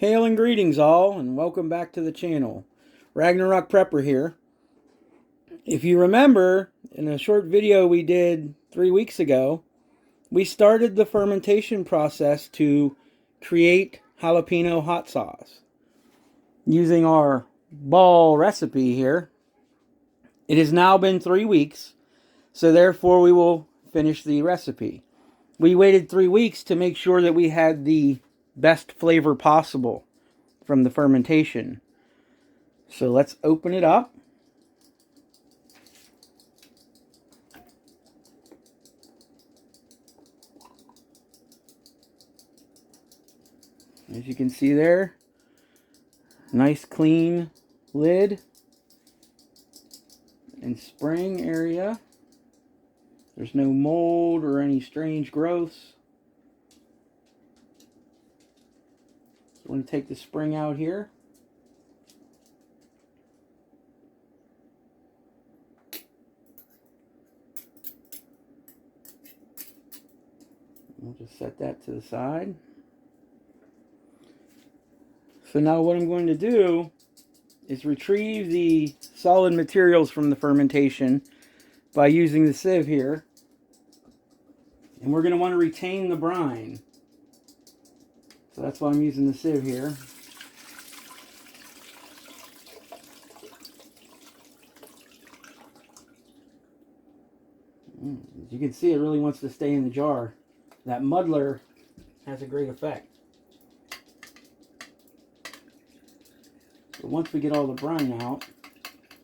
Hail and greetings all, and welcome back to the channel. Ragnarok Prepper here. If you remember, in a short video we did 3 weeks ago, we started the fermentation process to create jalapeno hot sauce. Using our ball recipe here, it has now been 3 weeks, so therefore we will finish the recipe. We waited 3 weeks to make sure that we had the best flavor possible from the fermentation. So let's open it up. As you can see there, nice clean lid and spring area. There's no mold or any strange growths. So I'm going to take the spring out here. We'll just set that to the side. So now what I'm going to do is retrieve the solid materials from the fermentation by using the sieve here. And we're going to want to retain the brine. So that's why I'm using the sieve here. As you can see, it really wants to stay in the jar. That muddler has a great effect. But once we get all the brine out,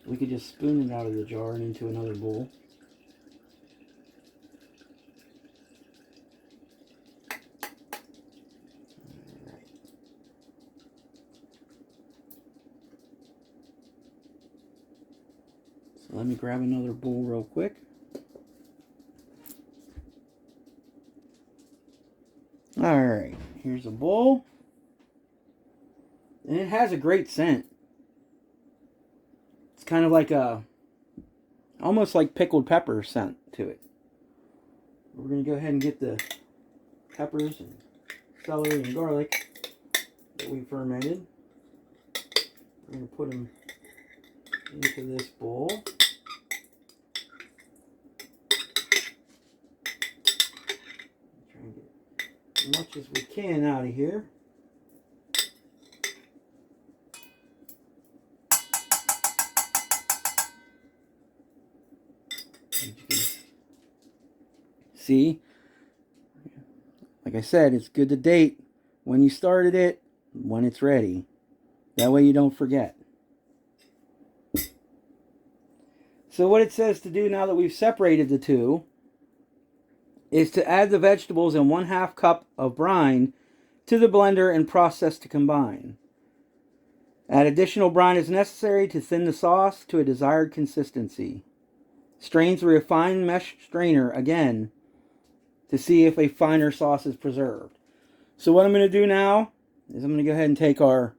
we could just spoon it out of the jar and into another bowl. Alright. So let me grab another bowl real quick. Alright, here's a bowl. And it has a great scent. It's kind of like almost like pickled pepper scent to it. We're going to go ahead and get the peppers and celery and garlic that we fermented. We're going to put them into this bowl. Try and get as much as we can out of here. See, like I said, it's good to date when you started it, when it's ready. That way you don't forget. So what it says to do now that we've separated the two is to add the vegetables in 1/2 cup of brine to the blender and process to combine. Add additional brine as necessary to thin the sauce to a desired consistency. Strain through a fine mesh strainer again to see if a finer sauce is preserved. So what I'm going to do now is I'm going to go ahead and take our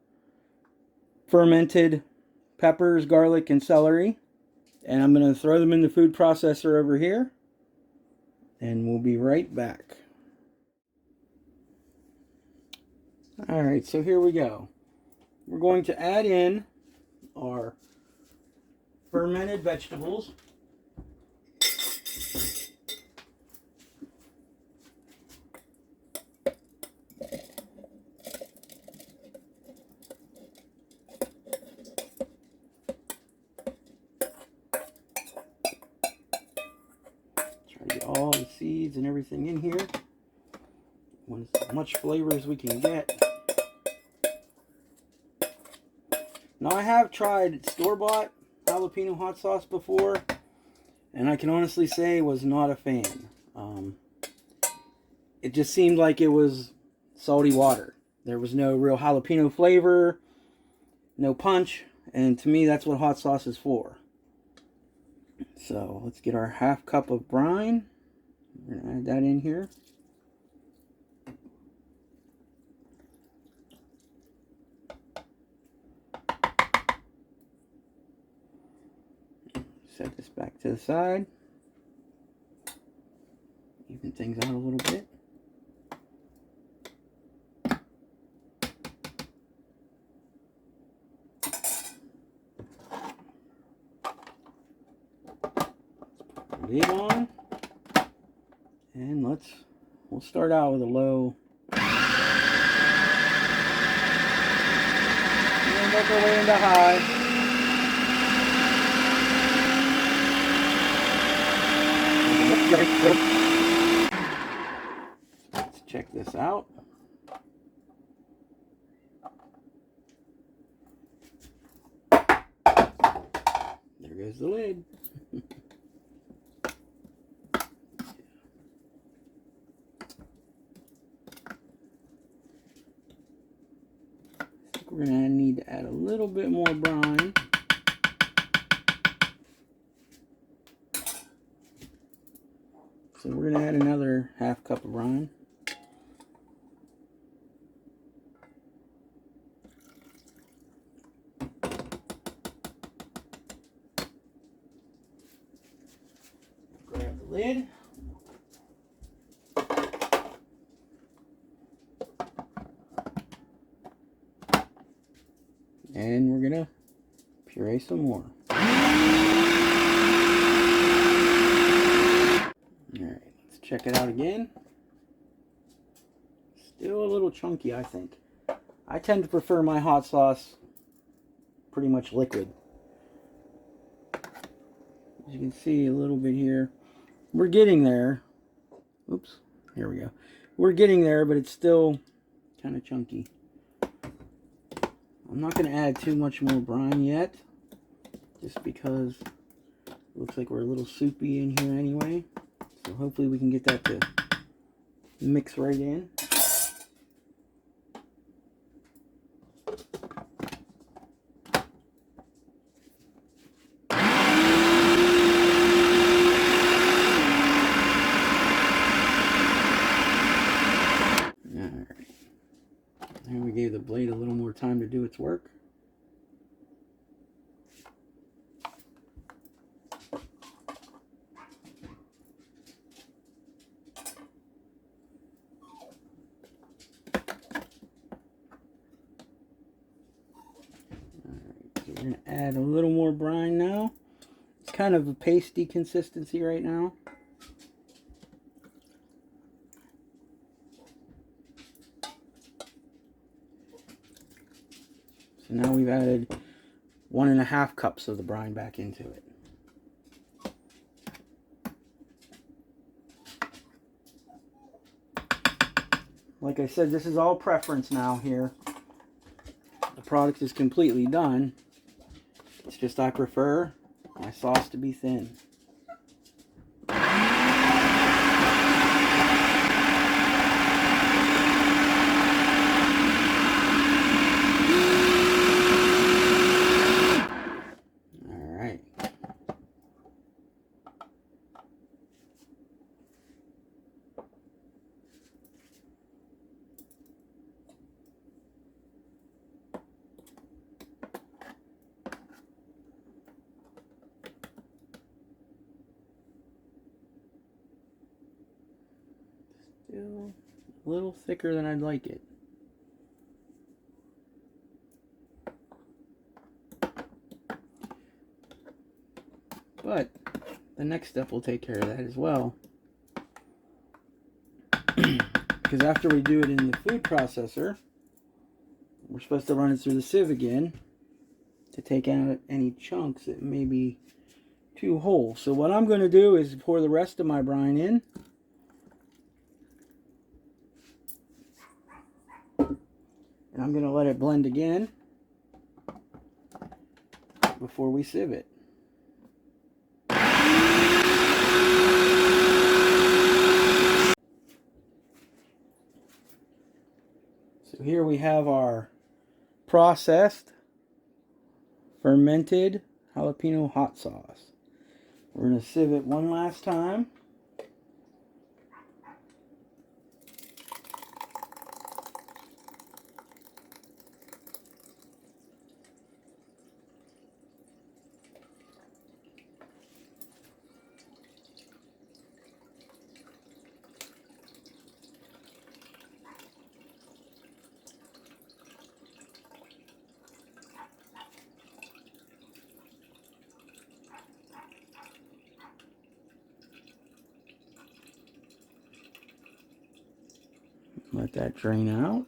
fermented peppers, garlic, and celery, and I'm going to throw them in the food processor over here, and we'll be right back. Alright, so here we go. We're going to add in our fermented vegetables. Get all the seeds and everything in here. Want as much flavor as we can get. Now I have tried store-bought jalapeno hot sauce before, and I can honestly say was not a fan. It just seemed like it was salty water. There was no real jalapeno flavor, no punch, and to me that's what hot sauce is for. So let's get our 1/2 cup of brine. We're going to add that in here. Set this back to the side. Even things out a little bit. lid on. And we'll start out with a low. And then work our way into high. Let's check this out. There goes the lid. We're going to need to add a little bit more brine. So we're going to add another half cup of brine. Grab the lid. And we're going to puree some more. Alright, let's check it out again. Still a little chunky, I think. I tend to prefer my hot sauce pretty much liquid. As you can see a little bit here. We're getting there. Oops, here we go. We're getting there, but it's still kind of chunky. I'm not going to add too much more brine yet, just because it looks like we're a little soupy in here anyway. So hopefully we can get that to mix right in. And we gave the blade a little more time to do its work. Alright, so we're going to add a little more brine now. It's kind of a pasty consistency right now. So now we've added 1.5 cups of the brine back into it. Like I said, this is all preference now here. The product is completely done. It's just I prefer my sauce to be thin. Still a little thicker than I'd like it. But the next step will take care of that as well. Because after we do it in the food processor, we're supposed to run it through the sieve again to take out any chunks that may be too whole. So what I'm going to do is pour the rest of my brine in. And I'm going to let it blend again before we sieve it. So here we have our processed fermented jalapeno hot sauce. We're going to sieve it one last time. Let that drain out.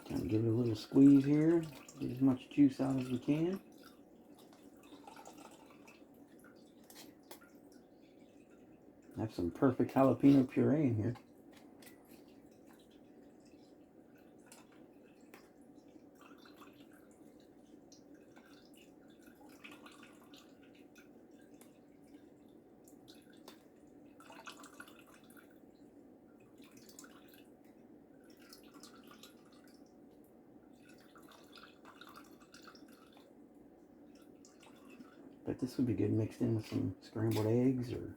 Kind of give it a little squeeze here. Get as much juice out as we can. Have some perfect jalapeno puree in here. But this would be good mixed in with some scrambled eggs or...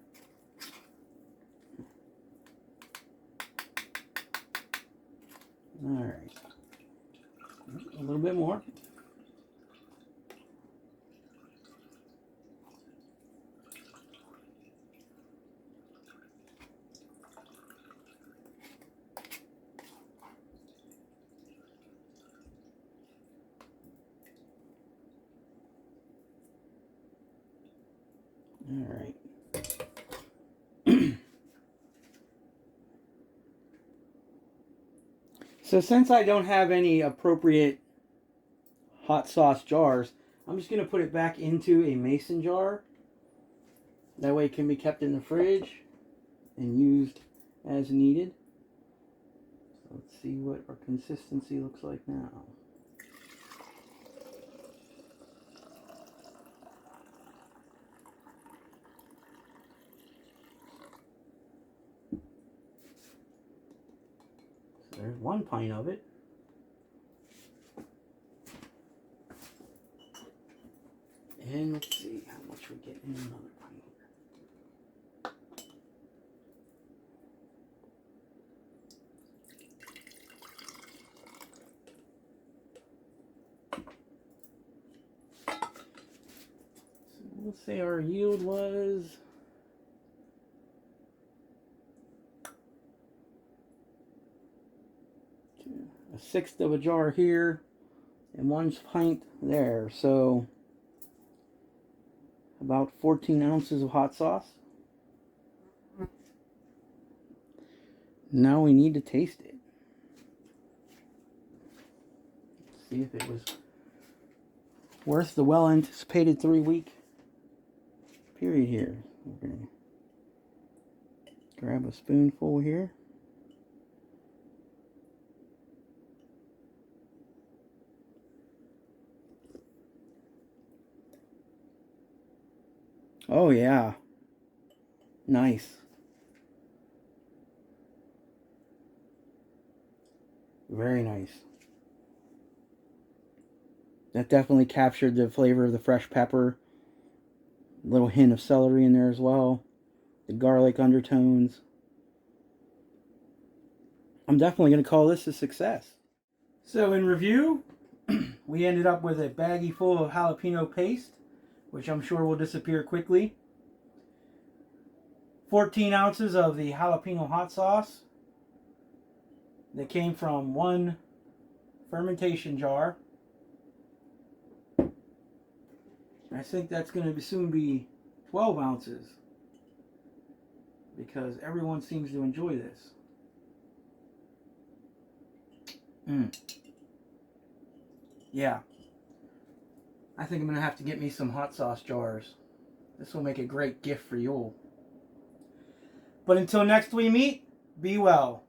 Alright. A little bit more. Alright. So since I don't have any appropriate hot sauce jars, I'm just going to put it back into a mason jar. That way it can be kept in the fridge and used as needed. So let's see what our consistency looks like now. So there's 1 pint of it. And let's see how much we get in another pint here. So let's say our yield was a 1/6 of a jar here and 1 pint there. So about 14 ounces of hot sauce. Now we need to taste it. Let's see if it was worth the well-anticipated 3-week period here. We're going to grab a spoonful here. Oh yeah, nice. Very nice. That definitely captured the flavor of the fresh pepper. A little hint of celery in there as well. The garlic undertones. I'm definitely going to call this a success. So in review, we ended up with a baggie full of jalapeno paste, which I'm sure will disappear quickly. 14 ounces of the jalapeno hot sauce that came from 1 fermentation jar. I think that's going to soon be 12 ounces because everyone seems to enjoy this. Yeah. I think I'm going to have to get me some hot sauce jars. This will make a great gift for you all. But until next we meet, be well.